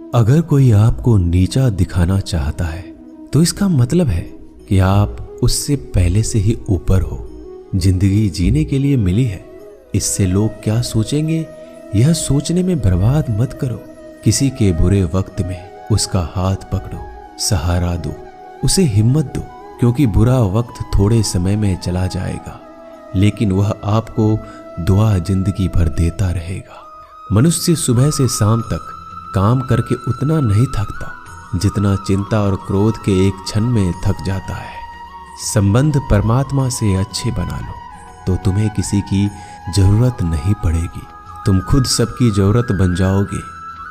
अगर कोई आपको नीचा दिखाना चाहता है तो इसका मतलब है कि आप उससे पहले से ही ऊपर हो। जिंदगी जीने के लिए मिली है, इससे लोग क्या सोचेंगे यह सोचने में बर्बाद मत करो। किसी के बुरे वक्त में उसका हाथ पकड़ो, सहारा दो, उसे हिम्मत दो, क्योंकि बुरा वक्त थोड़े समय में चला जाएगा लेकिन वह आपको दुआ जिंदगी भर देता रहेगा। मनुष्य सुबह से शाम तक काम करके उतना नहीं थकता जितना चिंता और क्रोध के एक क्षण में थक जाता है। संबंध परमात्मा से अच्छे बना लो तो तुम्हें किसी की जरूरत नहीं पड़ेगी, तुम खुद सबकी जरूरत बन जाओगे।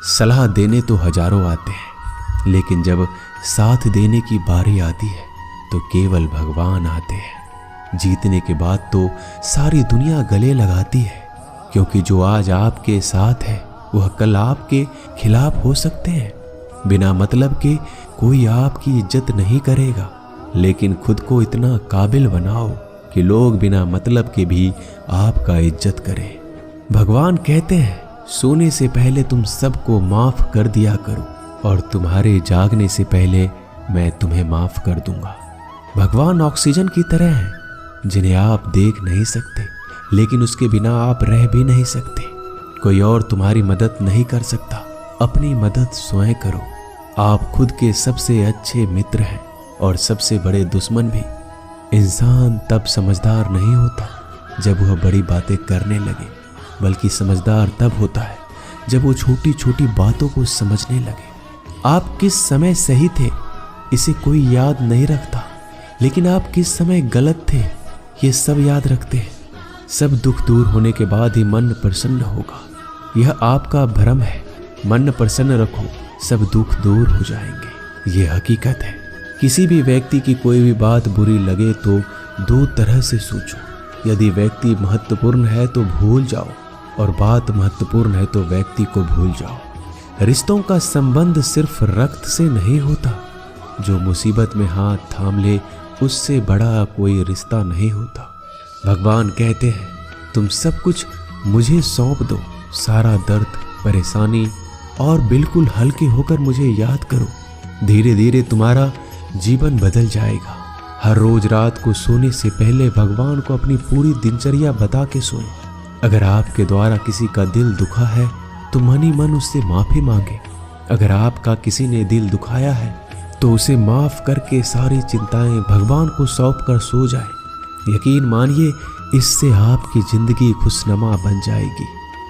सलाह देने तो हजारों आते हैं लेकिन जब साथ देने की बारी आती है तो केवल भगवान आते हैं। जीतने के बाद तो सारी दुनिया गले लगाती है, क्योंकि जो आज आपके साथ है वह कल आपके खिलाफ हो सकते हैं। बिना मतलब के कोई आपकी इज्जत नहीं करेगा, लेकिन खुद को इतना काबिल बनाओ कि लोग बिना मतलब के भी आपका इज्जत करें। भगवान कहते हैं सोने से पहले तुम सबको माफ कर दिया करो और तुम्हारे जागने से पहले मैं तुम्हें माफ कर दूंगा। भगवान ऑक्सीजन की तरह हैं जिन्हें आप देख नहीं सकते, लेकिन उसके बिना आप रह भी नहीं सकते। कोई और तुम्हारी मदद नहीं कर सकता, अपनी मदद स्वयं करो। आप खुद के सबसे अच्छे मित्र हैं और सबसे बड़े दुश्मन भी। इंसान तब समझदार नहीं होता जब वह बड़ी बातें करने लगे, बल्कि समझदार तब होता है जब वो छोटी छोटी बातों को समझने लगे। आप किस समय सही थे इसे कोई याद नहीं रखता, लेकिन आप किस समय गलत थे ये सब याद रखते हैं। सब दुख दूर होने के बाद ही मन प्रसन्न होगा, यह आपका भ्रम है। मन प्रसन्न रखो, सब दुख दूर हो जाएंगे, ये हकीकत है। किसी भी व्यक्ति की कोई भी बात बुरी लगे तो दो तरह से सोचो। यदि व्यक्ति महत्वपूर्ण है तो भूल जाओ, और बात महत्वपूर्ण है तो व्यक्ति को भूल जाओ। रिश्तों का संबंध सिर्फ रक्त से नहीं होता, जो मुसीबत में हाथ थाम ले उससे बड़ा कोई रिश्ता नहीं होता। भगवान कहते हैं तुम सब कुछ मुझे सौंप दो, सारा दर्द परेशानी, और बिल्कुल हल्के होकर मुझे याद करो। धीरे धीरे तुम्हारा जीवन बदल जाएगा। हर रोज रात को सोने से पहले भगवान को अपनी पूरी दिनचर्या बता के सोएं। अगर आपके द्वारा किसी का दिल दुखा है तो मन ही मन उससे माफी मांगे। अगर आपका किसी ने दिल दुखाया है तो उसे माफ करके सारी चिंताएं भगवान को सौंप कर सो जाए। यकीन मानिए इससे आपकी जिंदगी खुशनुमा बन जाएगी।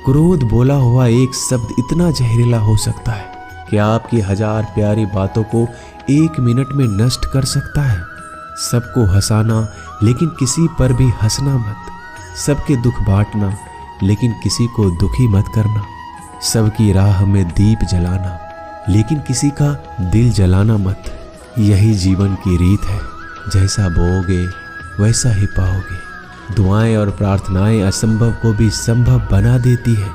क्रोध बोला हुआ एक शब्द इतना जहरीला हो सकता है कि आपकी हजार प्यारी बातों को एक मिनट में नष्ट कर सकता है। सबको हंसाना लेकिन किसी पर भी हंसना मत। सबके दुख बांटना लेकिन किसी को दुखी मत करना। सबकी राह में दीप जलाना लेकिन किसी का दिल जलाना मत। यही जीवन की रीत है, जैसा बोओगे वैसा ही पाओगे। दुआएं और प्रार्थनाएं असंभव को भी संभव बना देती है।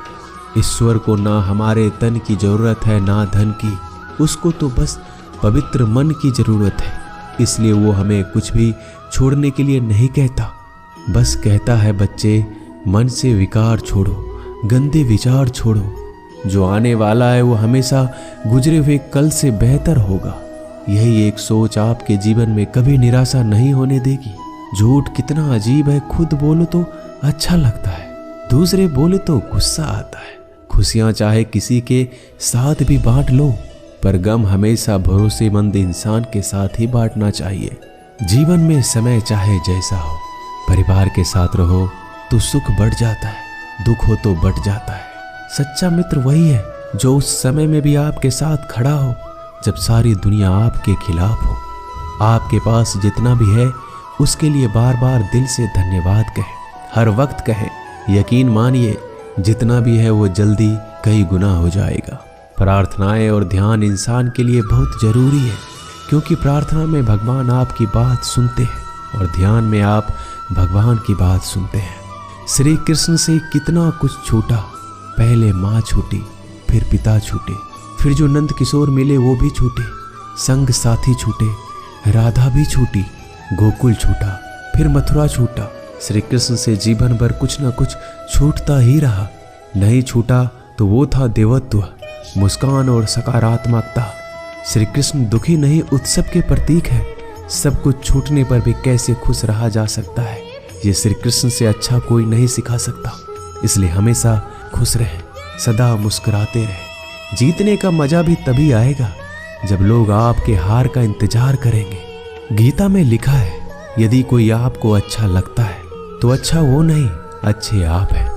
ईश्वर को ना हमारे तन की जरूरत है ना धन की, उसको तो बस पवित्र मन की जरूरत है। इसलिए वो हमें कुछ भी छोड़ने के लिए नहीं कहता, बस कहता है बच्चे मन से विकार छोड़ो, गंदे विचार छोड़ो। जो आने वाला है वो हमेशा गुजरे हुए कल से बेहतर होगा। यही एक सोच आपके जीवन में कभी निराशा नहीं होने देगी। झूठ कितना अजीब है, खुद बोलो तो अच्छा लगता है, दूसरे बोले तो गुस्सा आता है। खुशियां चाहे किसी के साथ भी बांट लो, पर गम हमेशा भरोसेमंद इंसान के साथ ही बांटना चाहिए। जीवन में समय चाहे जैसा हो, परिवार के साथ रहो तो सुख बढ़ जाता है, दुख हो तो बढ़ जाता है। सच्चा मित्र वही है जो उस समय में भी आपके साथ खड़ा हो जब सारी दुनिया आपके खिलाफ हो। आपके पास जितना भी है उसके लिए बार बार दिल से धन्यवाद कहें, हर वक्त कहें। यकीन मानिए जितना भी है वो जल्दी कई गुना हो जाएगा। प्रार्थनाएं और ध्यान इंसान के लिए बहुत जरूरी है, क्योंकि प्रार्थना में भगवान आपकी बात सुनते हैं और ध्यान में आप भगवान की बात सुनते हैं। श्री कृष्ण से कितना कुछ छूटा, पहले माँ छूटी, फिर पिता छूटे, फिर जो नंद किशोर मिले वो भी छूटे, संग साथी छूटे, राधा भी छूटी, गोकुल छूटा, फिर मथुरा छूटा। श्री कृष्ण से जीवन भर कुछ न कुछ छूटता ही रहा। नहीं छूटा तो वो था देवत्व, मुस्कान और सकारात्मकता। श्री कृष्ण दुखी नहीं, उत्सव के प्रतीक है। सब कुछ छूटने पर भी कैसे खुश रहा जा सकता है, ये श्री कृष्ण से अच्छा कोई नहीं सिखा सकता। इसलिए हमेशा खुश रहें, सदा मुस्कुराते रहें। जीतने का मजा भी तभी आएगा जब लोग आपके हार का इंतजार करेंगे। गीता में लिखा है, यदि कोई आपको अच्छा लगता है तो अच्छा वो नहीं, अच्छे आप हैं,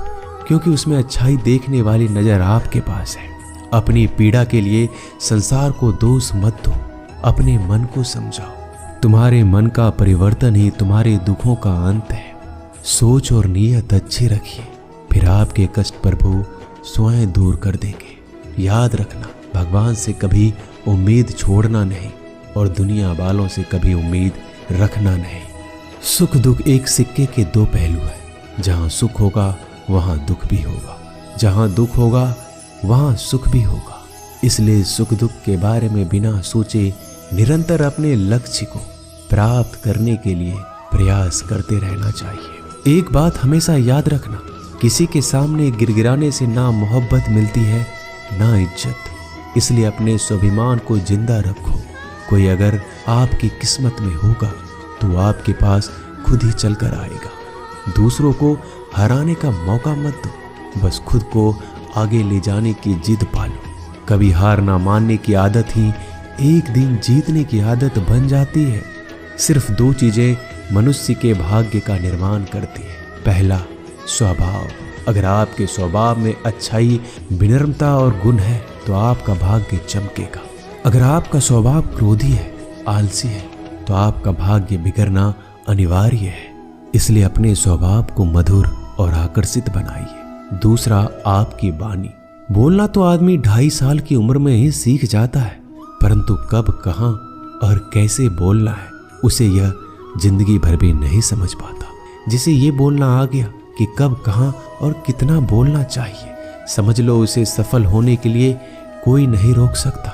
क्योंकि उसमें अच्छाई देखने वाली नजर आपके पास है। अपनी पीड़ा के लिए संसार को दोष मत दो, अपने मन को समझाओ। तुम्हारे मन का परिवर्तन ही तुम्हारे दुखों का अंत है। सोच और नीयत अच्छी रखिए, फिर आपके कष्ट प्रभु स्वयं दूर कर देंगे। याद रखना, भगवान से कभी उम्मीद छोड़ना नहीं और दुनिया वालों से कभी उम्मीद रखना नहीं। सुख दुख एक सिक्के के दो पहलू है। जहां सुख होगा वहां दुख भी होगा, जहां दुख होगा वहां सुख भी होगा। इसलिए सुख दुख के बारे में बिना सोचे निरंतर अपने लक्ष्य को प्राप्त करने के लिए प्रयास करते रहना चाहिए। एक बात हमेशा याद रखना, किसी के सामने गिड़गिड़ाने से ना मोहब्बत मिलती है ना इज्जत। इसलिए अपने स्वाभिमान को जिंदा रखो। कोई अगर आपकी किस्मत में होगा तो आपके पास खुद ही चलकर आएगा। दूसरों को हराने का मौका मत दो, बस खुद को आगे ले जाने की जिद पालो। कभी हार ना मानने की आदत ही एक दिन जीतने की आदत बन जाती है। सिर्फ दो चीजें मनुष्य के भाग्य का निर्माण करती है। पहला, स्वभाव। अगर आपके स्वभाव में अच्छाई, विनम्रता और गुण है तो आपका भाग्य चमकेगा। अगर आपका स्वभाव क्रोधी है, आलसी है, तो आपका भाग्य बिगड़ना अनिवार्य है। इसलिए अपने स्वभाव को मधुर और आकर्षित बनाइए। दूसरा, आपकी वाणी। बोलना तो आदमी 2.5 साल की उम्र में ही सीख जाता है, परंतु कब, कहां और कैसे बोलना है उसे यह जिंदगी भर भी नहीं समझ पाता। जिसे ये बोलना आ गया कि कब, कहां और कितना बोलना चाहिए, समझ लो उसे सफल होने के लिए कोई नहीं रोक सकता।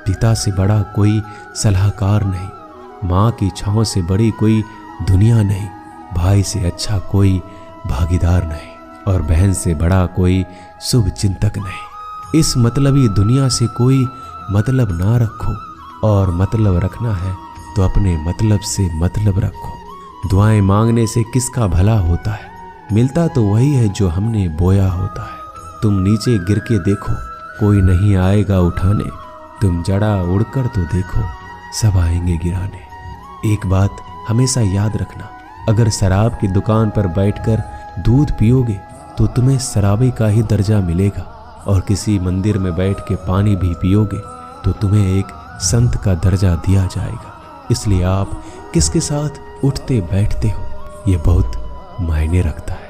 पिता से बड़ा कोई सलाहकार नहीं, माँ की छांव से बड़ी कोई दुनिया नहीं, भाई से अच्छा कोई भागीदार नहीं और बहन से बड़ा कोई शुभ चिंतक नहीं। इस मतलबी दुनिया से कोई मतलब ना रखो, और मतलब रखना है तो अपने मतलब से मतलब रखो। दुआएं मांगने से किसका भला होता है, मिलता तो वही है जो हमने बोया होता है। तुम नीचे गिर के देखो, कोई नहीं आएगा उठाने। तुम जड़ा उड़कर तो देखो, सब आएंगे गिराने। एक बात हमेशा याद रखना, अगर शराब की दुकान पर बैठकर दूध पियोगे तो तुम्हें शराबी का ही दर्जा मिलेगा, और किसी मंदिर में बैठ के पानी भी पियोगे तो तुम्हें एक संत का दर्जा दिया जाएगा। इसलिए आप किसके साथ उठते बैठते हो ये बहुत मायने रखता है।